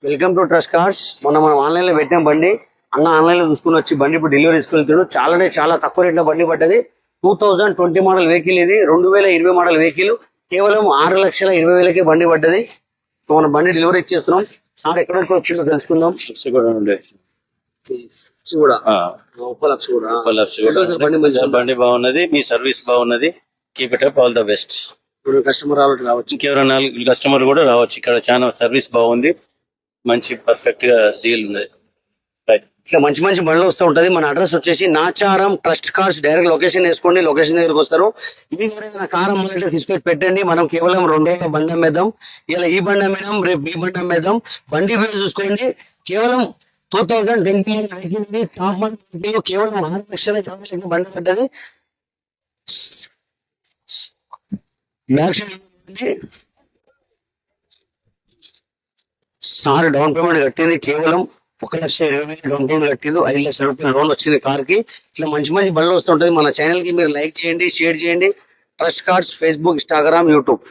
Welcome to trust cars. మనం online లో పెట్టిన బండి అన్న ఆన్లైన్ లో చూసుకుని వచ్చి బండి ఇప్పుడు డెలివరీ తీసుకెళ్తాడు. చాలా తక్కువ రేట్ లో బండి పడ్డది. 2020 మోడల్ వెహికల్ ఇది. 2020 మోడల్ వెహికల్ కేవలం 6,20,000కే బండి పడ్డది. మనం బండి డెలివరీ ఇచ్చేస్తున్నాం. సార్ ఎక్కడ వచ్చిందో తెలుసుకుందాం. బండి బాగున్నది, మీ సర్వీస్ బాగున్నది. Keep it up, all the best. ఇప్పుడు కస్టమర్ రావచ్చు, ఇంకెవరైనా కస్టమర్ కూడా రావచ్చు. ఇక్కడ చాలా సర్వీస్ బాగుంది, మంచి పర్ఫెక్ట్ గా డీల్ ఉంది. ఇట్లా మంచి బండ్లు వస్తూ ఉంటది. మన అడ్రస్ వచ్చేసి Nacharam trust cars. Direct location వేసుకోండి, లొకేషన్ దగ్గరకు వస్తారు. ఇది కారం మొదట తీసుకొచ్చి పెట్టండి. మనం కేవలం 2 బండి అమ్మేద్దాం. ఇలా ఈ బండి అమ్మేద్దాం, రేపు ఈ బండి అమ్మేద్దాం. బండి చూసుకోండి, కేవలం 2020 టాప్ కేవలం 6,20,000 బండి పడ్డది. సార్ డౌన్ పేమెంట్ కట్టింది కేవలం 1,20,000 డౌన్ పేమెంట్ కట్టింది. 5,00,000 రూపాయలు లోన్ వచ్చింది కార్ కి. ఇట్లా మంచి బండ్లు వస్తుంటది. మన ఛానల్ కి మీరు లైక్ చేయండి, షేర్ చేయండి. Trust cards Facebook, Instagram, YouTube.